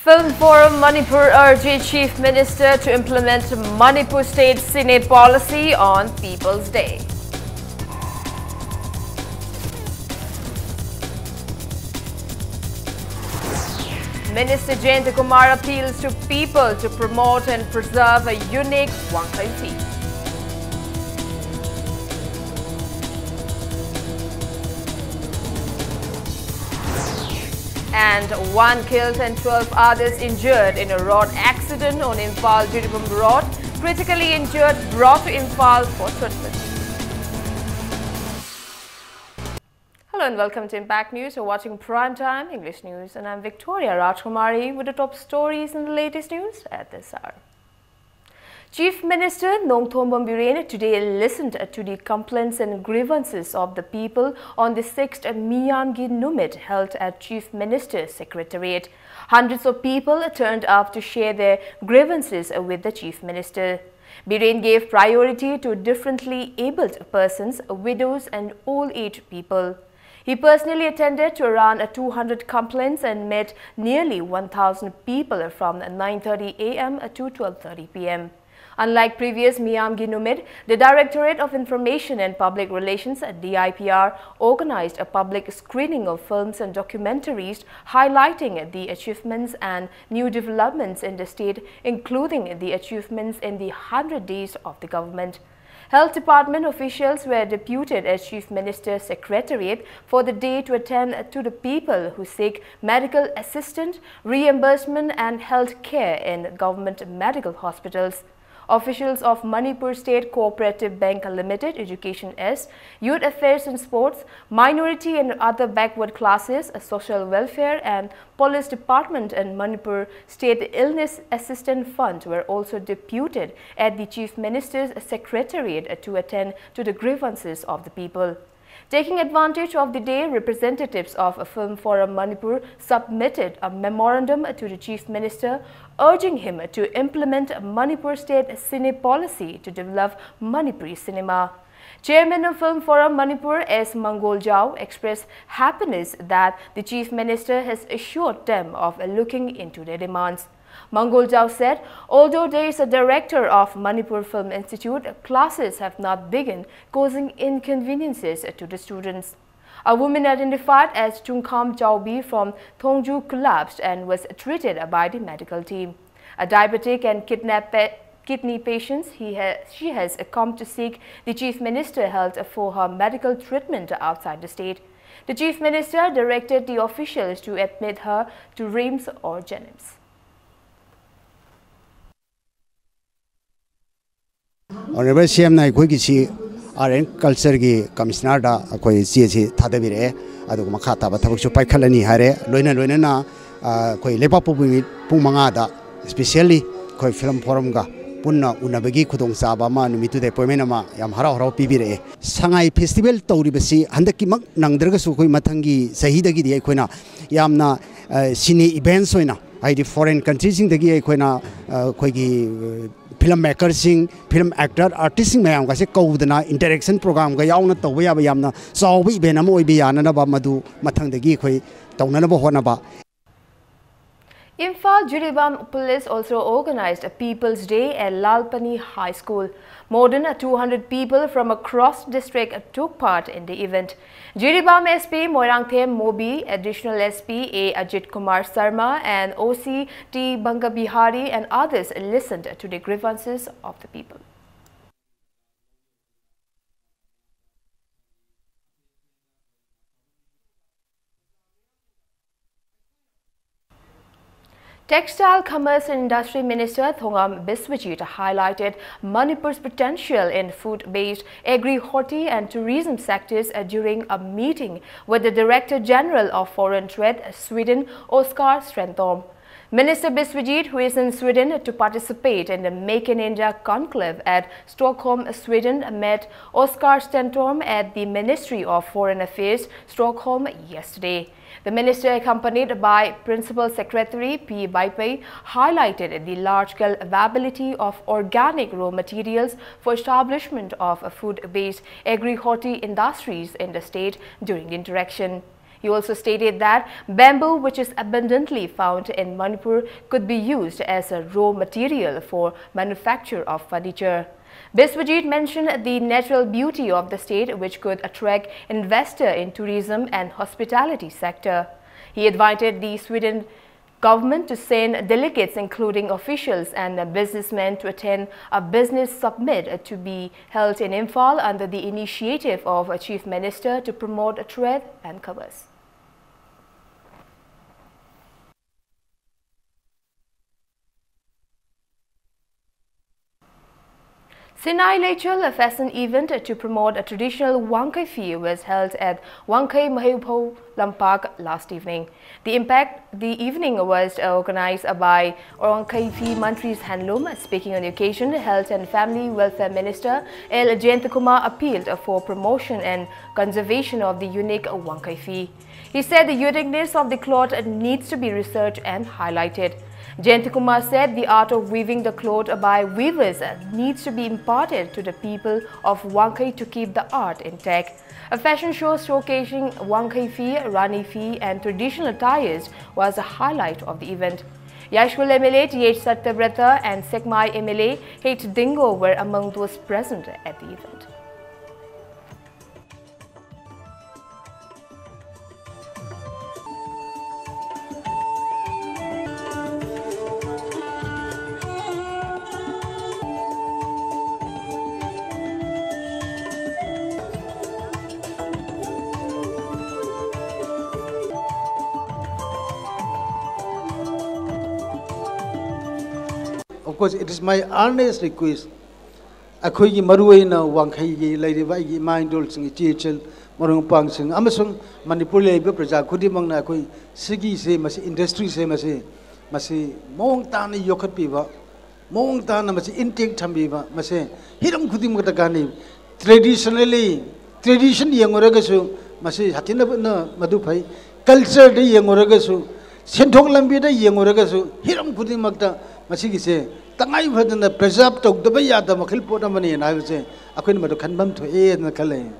Film Forum Manipur urged Chief Minister to implement Manipur State Cine policy on People's Day. Minister Jayant Kumar appeals to people to promote and preserve a unique Wangkai feast. And 1 killed and 12 others injured in a road accident on Imphal-Jiribam Road. Critically injured brought to Imphal for treatment. Hello and welcome to Impact News. You're watching Primetime English News and I'm Victoria Rajkumari with the top stories in the latest news at this hour. Chief Minister Nongthombam Biren today listened to the complaints and grievances of the people on the 6th Miyamgi Numit held at Chief Minister's Secretariat. Hundreds of people turned up to share their grievances with the Chief Minister. Biren gave priority to differently abled persons, widows and old-age people. He personally attended to around 200 complaints and met nearly 1,000 people from 9:30 a.m. to 12:30 p.m. Unlike previous Miyamgi Numit, the Directorate of Information and Public Relations (DIPR) organized a public screening of films and documentaries highlighting the achievements and new developments in the state, including the achievements in the 100 days of the government. Health Department officials were deputed as Chief Minister's Secretariat for the day to attend to the people who seek medical assistance, reimbursement and health care in government medical hospitals. Officials of Manipur State Cooperative Bank Limited, Education S, Youth Affairs and Sports, Minority and Other Backward Classes, Social Welfare and Police Department and Manipur State Illness Assistance Fund were also deputed at the Chief Minister's Secretariat to attend to the grievances of the people. Taking advantage of the day, representatives of Film Forum Manipur submitted a memorandum to the Chief Minister urging him to implement Manipur State Cine policy to develop Manipuri cinema. Chairman of Film Forum Manipur S. Mangol Jao expressed happiness that the Chief Minister has assured them of looking into their demands. Mangol Jao said, although there is a director of Manipur Film Institute, classes have not begun, causing inconveniences to the students. A woman identified as Chungkham Chaubi from Thongju collapsed and was treated by the medical team. A diabetic and kidney patient, she has come to seek the Chief Minister help for her medical treatment outside the state. The Chief Minister directed the officials to admit her to RIMS or Jennings. Honorable CM na koi kisi RN culture gi commissioner da koi CC thadabire adu makha ta ba thabuk chu paikhalani hare loina na koi lepa pung manga da especially koi film forum ga punna unabagi khudong chaba ma numitu de poimena ma yam harau pibire sangai festival tawri basi handaki mak nangdraga su koi mathangi sahidagi di koina yamna cine events hoina haidi foreign countries sing dagi koina koi gi filmmakers sing film actor artists sing mayam ga se kaudana interaction program ga yauna tawba ya yamna chawbi event am oi bi yana na ba madu mathang dagi khoi tawnana ba hona ba. Imphal-Jiribam Police also organized a People's Day at Lalpani High School. More than 200 people from across district took part in the event. Jiribam SP Moirangthem Mobi, Additional SP A. Ajit Kumar Sarma and OC T. Bangabihari and others listened to the grievances of the people. Textile Commerce and Industry Minister Thongam Biswajit highlighted Manipur's potential in food-based, agri-horti and tourism sectors during a meeting with the Director General of Foreign Trade, Sweden, Oskar Stentorm. Minister Biswajit, who is in Sweden to participate in the Make in India conclave at Stockholm, Sweden, met Oskar Stentorm at the Ministry of Foreign Affairs, Stockholm, yesterday. The minister, accompanied by Principal Secretary P. Baipai, highlighted the large-scale availability of organic raw materials for establishment of food-based agri-horti industries in the state during the interaction. He also stated that bamboo, which is abundantly found in Manipur, could be used as a raw material for manufacture of furniture. Biswajit mentioned the natural beauty of the state, which could attract investors in tourism and hospitality sector. He invited the Sweden government to send delegates, including officials and businessmen, to attend a business summit to be held in Imphal under the initiative of a chief minister to promote trade and commerce. Sinai Lechul, a fashion event to promote a traditional Wangkai Fee, was held at Wangkai Mahipho Lampak last evening. The evening was organized by Wangkai Fee Mantri's Handloom. Speaking on the occasion, Health and Family Welfare Minister L. Jayantakumar appealed for promotion and conservation of the unique Wangkai Fee. He said the uniqueness of the cloth needs to be researched and highlighted. Jayantakumar said the art of weaving the cloth by weavers needs to be imparted to the people of Wangkai to keep the art intact. A fashion show showcasing Wangkai Fee, Rani Fee and traditional attires was a highlight of the event. Yashwal MLA T.H. Satyabrata and Sekmai MLA H. Dingo were among those present at the event. Of course, it is my earnest request. Akoigi maruina Wangkai Lady Mindol sing Chichel, Morung Pang sing Amazon, Manipur Praja Kudimang Nakoi, Sigi say Masi industry say Masi Mong Tani Yokat Piva, Mong Tana Masi intake Tambiva, Mase, Hiram Kudimatagani, tradition Yangoragasu, Masi Hatina Madupai, culture de Yangoragasu, Sentok Lambida Yangoragasu, Hiram Kudimakta, Masigi say. Tangai Vadana preserve took the Bayada Makilpota money, and I would say, I couldn't come to aid in the Calais.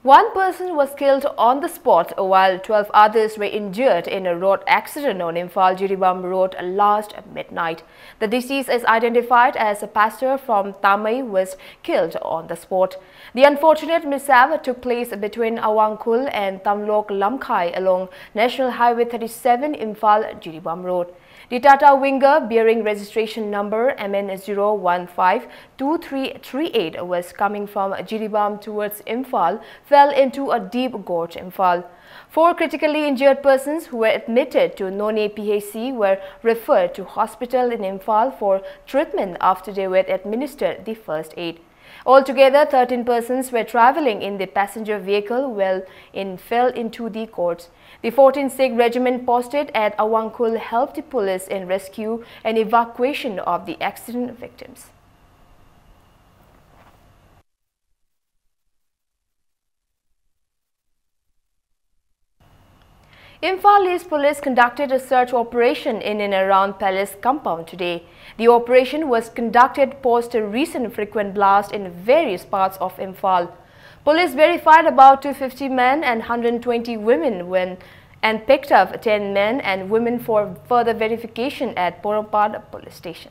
One person was killed on the spot while 12 others were injured in a road accident on Imphal Jiribam Road last midnight. The deceased is identified as a pastor from Tamai was killed on the spot. The unfortunate mishap took place between Awangkul and Tamlok Lamkai along National Highway 37 Imphal Jiribam Road. The Tata Winger bearing registration number MN0152338 was coming from Jiribam towards Imphal fell into a deep gorge Imphal. 4 critically injured persons who were admitted to None PHC were referred to hospital in Imphal for treatment after they were administered the first aid. Altogether, 13 persons were travelling in the passenger vehicle fell into the gorge. The 14th Sikh Regiment posted at Awangkul helped the police in rescue and evacuation of the accident victims. Imphal East Police conducted a search operation in and around Palace compound today. The operation was conducted post a recent frequent blast in various parts of Imphal. Police verified about 250 men and 120 women and picked up 10 men and women for further verification at Porompad police station.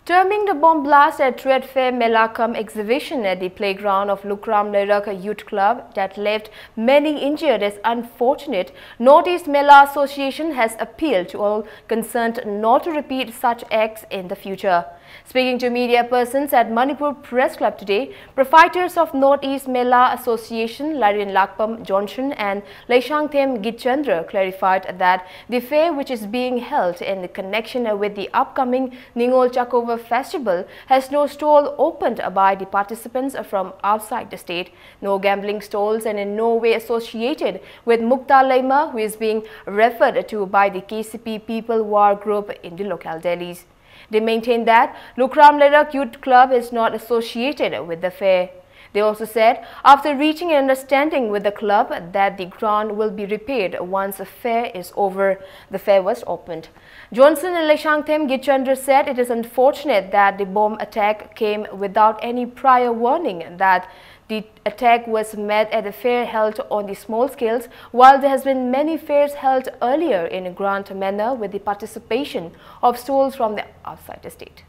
Terming the bomb blast at Trade Fair Melakam exhibition at the playground of Lukram Lerak Youth Club that left many injured is unfortunate, Northeast Mela Association has appealed to all concerned not to repeat such acts in the future. Speaking to media persons at Manipur Press Club today, proprietors of Northeast Mela Association Larian Lakpam Johnson and Leishangthem Gitchandra clarified that the fair, which is being held in connection with the upcoming Ningol Chakova festival, has no stall opened by the participants from outside the state, no gambling stalls, and in no way associated with Mukta Laima, who is being referred to by the KCP People War Group in the localities. They maintain that Lukram Lerak Youth Club is not associated with the fair. They also said, after reaching an understanding with the club, that the ground will be repaired once the fair is over. The fair was opened. Johnson and Leshangthem Gichandra said it is unfortunate that the bomb attack came without any prior warning, that the attack was made at a fair held on the small scales, while there has been many fairs held earlier in a grand manner with the participation of stalls from the outside the state.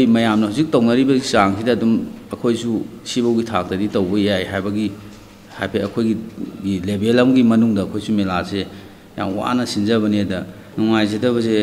mayamna hojik tawngariba chang sida dum akhoi su sibogi thak tadi tawbu yai habagi hape akhoi gi level amgi manungda akhoi su mela se yang wana sinjabane da nungai jidaba je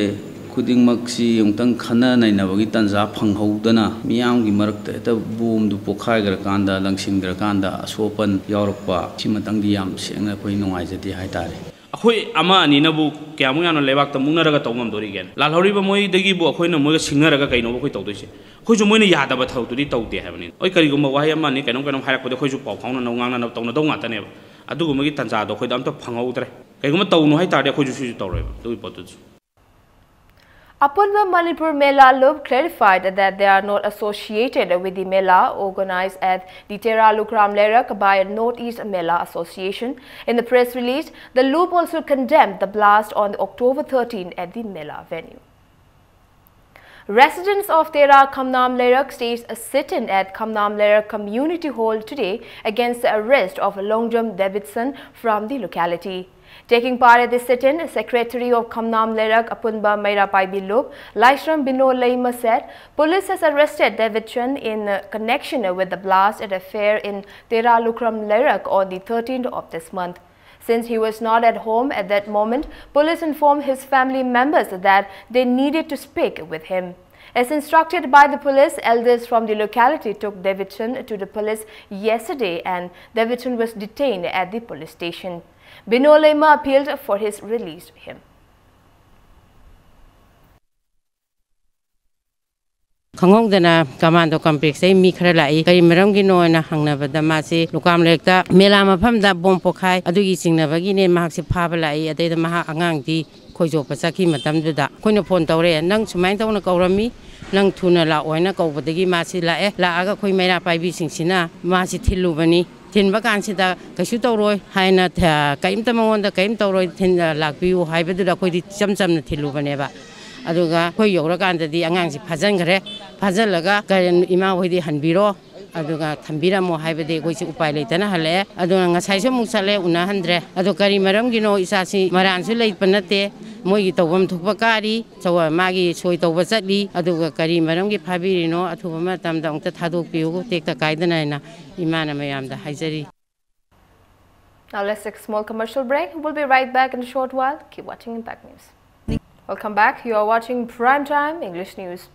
khuding maksi yungtang khana nainabagi tanja phanghodana miyamgi marakta ta bom du pokhai gar kanda langsing gar kanda asopan yaurpa simatang di yam sengna akhoi nungai jati haitare अखोई अमा अनीनबु क्यामु यानो लेबाक त मुंगनरगा तौngam दोरिगेन लालहौरिबा मोय दगी बु अखोइना मोय सिंगनरगा canoe अखोइ तौदोइसे अखोइ जु मोयना यादबा थौतुदि तौदे हाबनि ओइ करिगुम वाहि अमा नि कैनो कैनो हाइरकपदे अखोइ जु पाउ फाउना नौंगांना न तौना दौ ngaतनेबा अदुगुमगी तंजादो अखोइ अमत फंगौद्रे कैगुम तौनु हाइ तारदे अखोइ जु सु तौरैबा दुइ पतु Apunba Manipur Mela Loop clarified that they are not associated with the Mela organized at the Tera Lukram Lerak by Northeast Mela Association. In the press release, the Loop also condemned the blast on October 13 at the Mela venue. Residents of Tera Khamnam Lerak staged a sit-in at Khamnam Lerak Community Hall today against the arrest of Longjam Davidson from the locality. Taking part at the sit-in, Secretary of Khamnam Lerak Apunba Mairapai Bilub, Laishram Bino Leima said, police has arrested Davidson in connection with the blast at a fair in Tera Lukram Lerak on the 13th of this month. Since he was not at home at that moment, police informed his family members that they needed to speak with him. As instructed by the police, elders from the locality took Davidson to the police yesterday and Davidson was detained at the police station. Bino Leima appealed for his release to him. Khangongdana commando complex ai mi khara lai kai maram gi no na hangna bada ma se lokam lekta mela mafam da bom pokhai adugi singna bagi ne mahak se phaba lai adai da maha angang di khoijo pasaki matam da khoina phone tawre nang sumai tawna kaurami nang thuna la oina kaubadagi ma se la e la aga khoi maira pai bi singsina ma se thilu bani tin bakan sida kasu tawroi haina tha kaim tamongon da kaim tawroi tin lakpiu haibedu da khoi di chamcham na thilu bane ba aduga khoi yora kan da di angang si phajan gare phajalaga kain ima hoi di hanbiro aduga thambira mo haibede khoi si upai leitana hale aduna ngasai so musale una handre adu kari maram gi no isa si maran su leit panate moi gi tawam thukpa kari chawa magi soi tawba chatli aduga kari maram gi phabiri no athuba ma tam da ongta thadok piu tekta kaidana na imana mayam da haijari. Now let's take a small commercial break. We'll be right back in a short while. Keep watching Impact News. Welcome back. You are watching Primetime English News.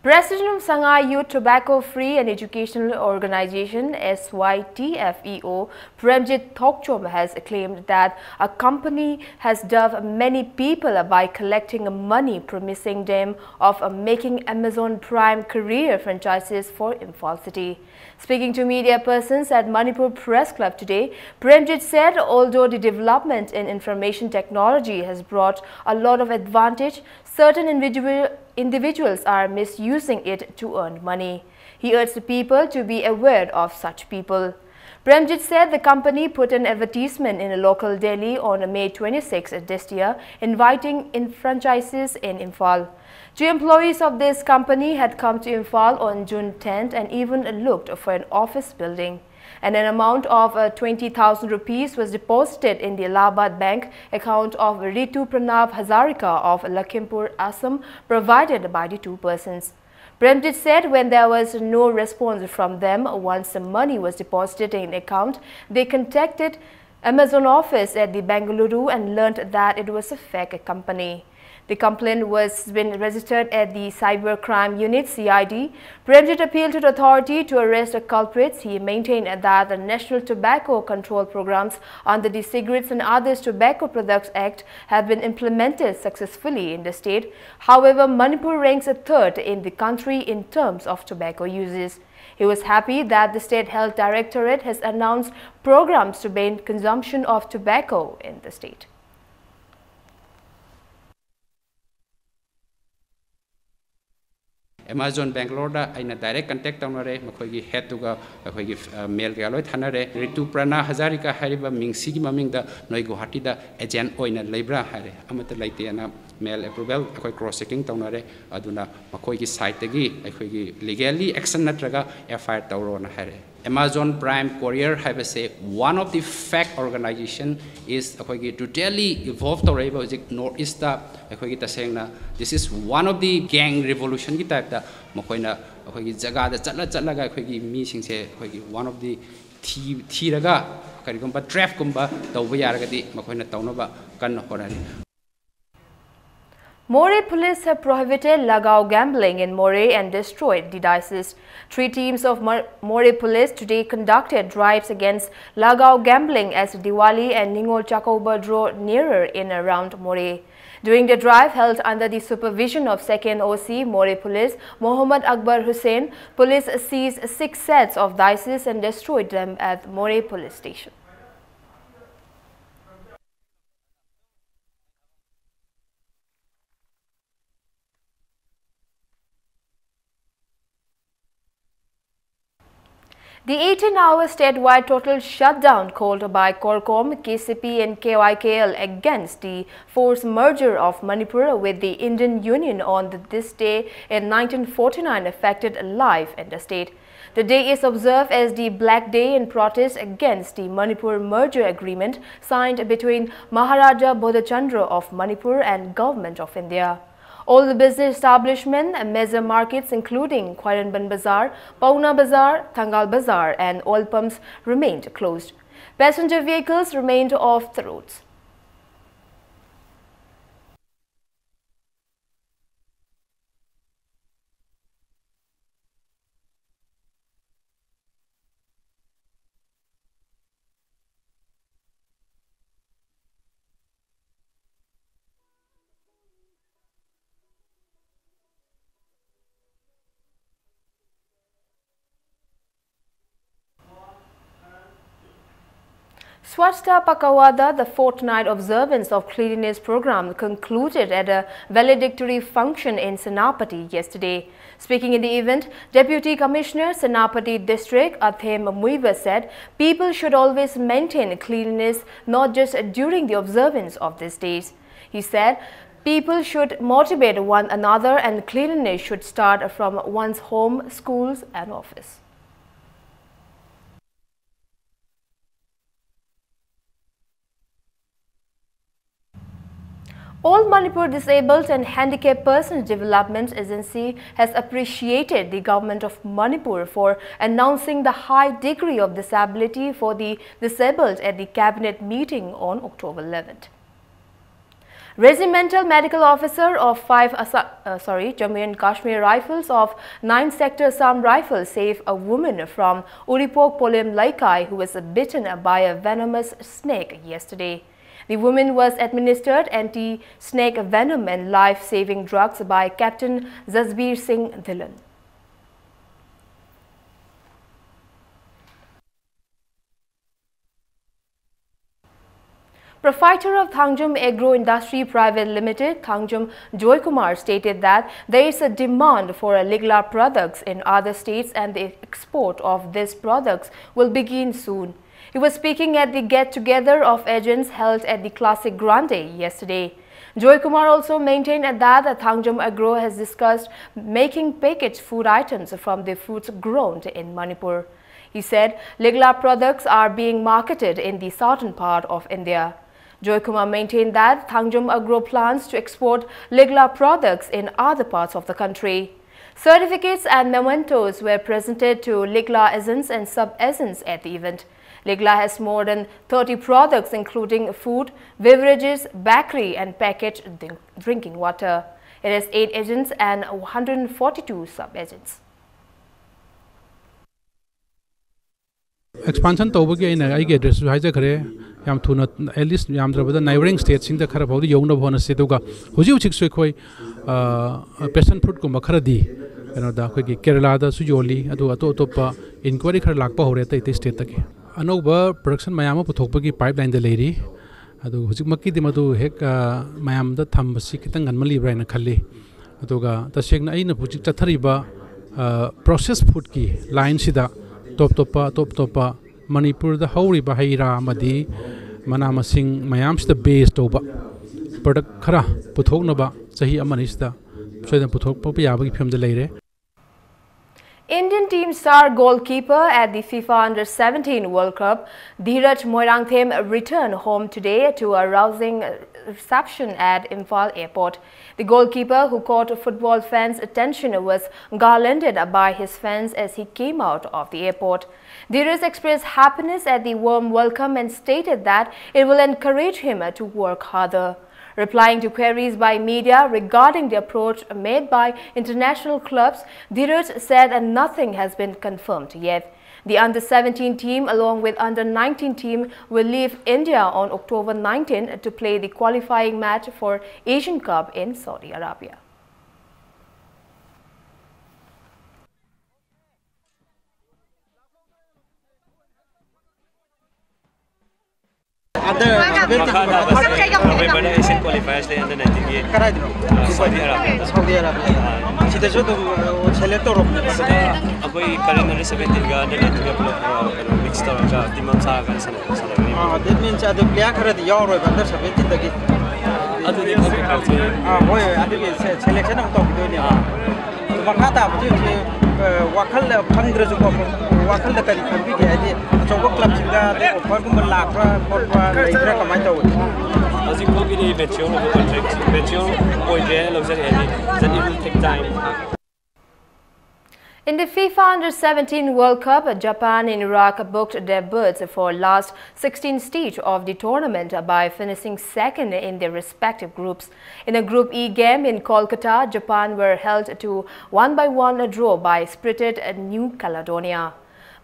President of Sangha Youth Tobacco Free and Educational Organization SYTFEO, Premjit Thokchom, has claimed that a company has duped many people by collecting money, promising them of making Amazon Prime career franchises for Imphal City. Speaking to media persons at Manipur Press Club today, Premjit said although the development in information technology has brought a lot of advantage, certain individuals are misusing it to earn money. He urged the people to be aware of such people. Premjit said the company put an advertisement in a local Delhi on May 26 this year, inviting franchises in Imphal. 2 employees of this company had come to Imphal on June 10th and even looked for an office building. And an amount of 20,000 rupees was deposited in the Allahabad Bank account of Ritu Pranav Hazarika of Lakhimpur, Assam, provided by the 2 persons. Premjit said when there was no response from them once the money was deposited in the account, they contacted Amazon office at the Bengaluru and learned that it was a fake company. The complaint was been registered at the Cyber Crime Unit (CID). Premjit appealed to the authority to arrest the culprits. He maintained that the National Tobacco Control Programs under the Cigarettes and Others Tobacco Products Act have been implemented successfully in the state. However, Manipur ranks 3rd in the country in terms of tobacco uses. He was happy that the State Health Directorate has announced programs to ban consumption of tobacco in the state. Amazon Bangalore aina direct contact taunare makhoi head to ga makhoi mail ga loi thanare Ritu Prana Hazarika hariba mingsi gi maming da noi Guwahati da agent oina lebra hare amata laite ana mail approval akhoi cross checking taunare aduna makhoi gi site gi akhoi gi legally action natraga FIR tawro na hare Amazon Prime Courier have say one of the fact organization is akhoi totally evolved to reba northeast ta akhoi tasengna this is one of the gang revolution ki type da makoina akhoi jaga da chatla ga akhoi mi sing se akhoi one of the thiraga karigumba trap kumba tawba yaraga di makoina tawnaba kan horari Moreh police have prohibited Lagao gambling in Moreh and destroyed the dices. 3 teams of Moreh police today conducted drives against Lagao gambling as Diwali and Ningol Chakoba draw nearer in around Moreh. During the drive held under the supervision of 2nd OC Moreh Police Mohammad Akbar Hussain, police seized 6 sets of dices and destroyed them at Moreh police station. The 18-hour statewide total shutdown called by Corcom, KCP and KYKL against the forced merger of Manipur with the Indian Union on this day in 1949 affected life in the state. The day is observed as the Black Day in protest against the Manipur merger agreement signed between Maharaja Bodhachandra of Manipur and Government of India. All the business establishments and major markets including Khairanban Bazaar, Pauna Bazaar, Thangal Bazaar and oil pumps remained closed. Passenger vehicles remained off the roads. Swachhta Pakawada, the fortnight observance of cleanliness program, concluded at a valedictory function in Senapati yesterday. Speaking in the event, Deputy Commissioner Senapati District Athem Muiva said people should always maintain cleanliness not just during the observance of these days. He said people should motivate one another and cleanliness should start from one's home, schools and office. All Manipur Disabled and Handicapped Persons Development Agency has appreciated the government of Manipur for announcing the high degree of disability for the disabled at the cabinet meeting on October 11th. Regimental Medical Officer of Jammu and Kashmir Rifles of 9th Sector Assam Rifles saved a woman from Uripok Polem Laikai who was bitten by a venomous snake yesterday. The woman was administered anti-snake venom and life-saving drugs by Captain Jasbir Singh Dhillon. Proprietor of Thangjum Agro Industry Private Limited, Thangjum Joy Kumar, stated that there is a demand for Ligla products in other states and the export of these products will begin soon. He was speaking at the get-together of agents held at the Classic Grande yesterday. Joy Kumar also maintained that Thangjum Agro has discussed making packaged food items from the fruits grown in Manipur. He said Ligla products are being marketed in the southern part of India. Joy Kumar maintained that Thangjum Agro plans to export Ligla products in other parts of the country. Certificates and mementos were presented to Ligla agents and sub-agents at the event. Ligla has more than 30 products including food, beverages, bakery and packaged drinking water. It has 8 agents and 142 sub-agents. Expansion tawbagi ina ai ge address haija khare yam thuna at least yam drabada neighboring states in the khara bawdi yongna bhona se duga huji uchik soi khoi passion fruit ko makhara di da khoi ki Kerala da su yoli adu ato pa inquiry khara lakpa hore ta state ta ke anova production mayam puthokpagi pipeline da leiri adu hujik makki di madu hek mayam da thambasi kitang ganmali braina khalli ꯑꯗꯨꯒ ꯇꯁꯦꯡꯅ ꯑꯩꯅ ꯍꯧꯖꯤꯛ ꯆꯠꯊꯔꯤꯕ process ꯐꯨꯗꯀꯤ ꯂꯥꯏꯟꯁꯤꯗ ꯇꯣꯞ ꯇꯣꯞꯄ ꯃꯅꯤꯄꯨꯔꯗ ꯍꯧꯔꯤꯕ ꯍꯩ ꯔꯥ ꯑꯃꯗꯤ ꯃꯅꯥ ꯃꯁꯤꯡ ꯃꯌꯥꯝꯁꯤꯗ ꯕꯦꯁ ꯇꯧꯕ ꯄ꯭ꯔꯗꯛ ꯈꯔ ꯄꯨꯊꯣꯛꯅꯕ ꯆꯍꯤ ꯑꯃꯅꯤꯁꯤꯗ ꯁꯣꯏꯗꯅ ꯄꯨꯊꯣꯛꯄ ꯌꯥꯕꯒꯤ ꯐꯤꯕꯝꯗ ꯂꯩꯔꯦ. Indian team star goalkeeper at the FIFA Under-17 World Cup, Dheeraj Moirangthem returned home today to a rousing reception at Imphal Airport. The goalkeeper, who caught football fans' attention, was garlanded by his fans as he came out of the airport. Dheeraj expressed happiness at the warm welcome and stated that it will encourage him to work harder. Replying to queries by media regarding the approach made by international clubs, Dheeraj said that nothing has been confirmed yet. The Under-17 team, along with Under-19 team, will leave India on October 19 to play the qualifying match for Asian Cup in Saudi Arabia. Everybody Asian qualifiers lay under 19 Saudi Arabia. Saudi Arabia. She does not select or Akoi current under 17 ga under 19 ga mixed or ga Timam Saga and that means at the black red Euro under 17 the gate. Other than boy, I think selection of top. Makata, Wakal hundreds of Wakal the country, so what clubs in the Portugal Lacra, as you go in a better contract, better or then it will take time. In the FIFA Under-17 World Cup, Japan and Iraq booked their berths for last 16 stage of the tournament by finishing second in their respective groups. In a Group E game in Kolkata, Japan were held to 1-1 draw by spirited New Caledonia.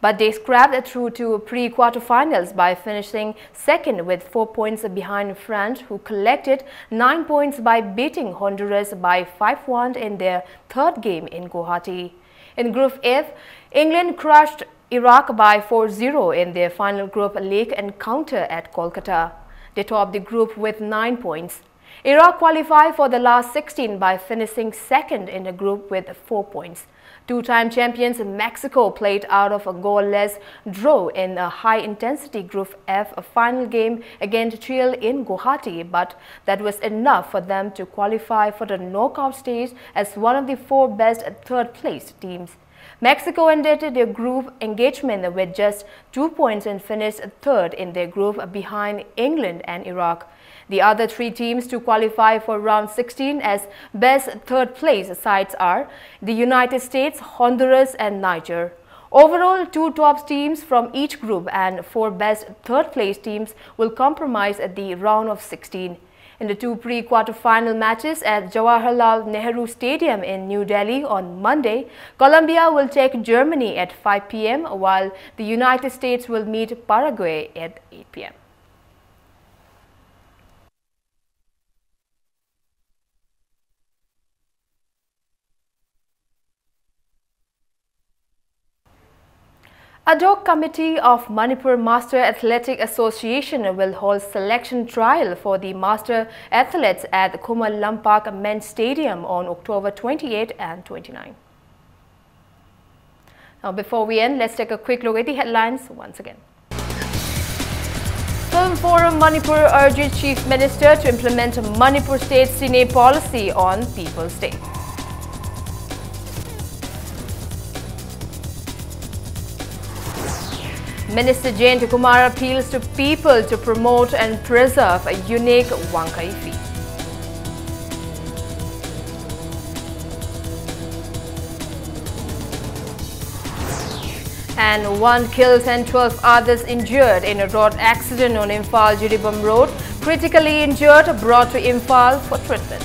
But they scrapped through to pre-quarterfinals by finishing second with 4 points behind France, who collected 9 points by beating Honduras by 5-1 in their third game in Guwahati. In Group F, England crushed Iraq by 4-0 in their final group leg encounter at Kolkata. They topped the group with 9 points. Iraq qualified for the last 16 by finishing second in the group with 4 points. Two-time champions Mexico played out of a goalless draw in a high-intensity Group F final game against Chile in Guwahati, but that was enough for them to qualify for the knockout stage as one of the 4 best third-place teams. Mexico ended their group engagement with just 2 points and finished third in their group behind England and Iraq. The other 3 teams to qualify for round 16 as best third-place sides are the United States, Honduras and Niger. Overall, 2 top teams from each group and 4 best third-place teams will comprise at the round of 16. In the 2 pre-quarter-final matches at Jawaharlal Nehru Stadium in New Delhi on Monday, Colombia will take Germany at 5 p.m. while the United States will meet Paraguay at 8 p.m. Ad hoc committee of Manipur Master Athletic Association will hold selection trial for the master athletes at Kumal Lampak Men's Stadium on October 28 and 29. Now, before we end, let's take a quick look at the headlines once again. Film Forum Manipur urges Chief Minister to implement Manipur State Cine policy on People's Day. Minister Jayant Kumar appeals to people to promote and preserve a unique Wangkai feast. And 1 killed and 12 others injured in a road accident on Imphal Jiribam Road. Critically injured brought to Imphal for treatment.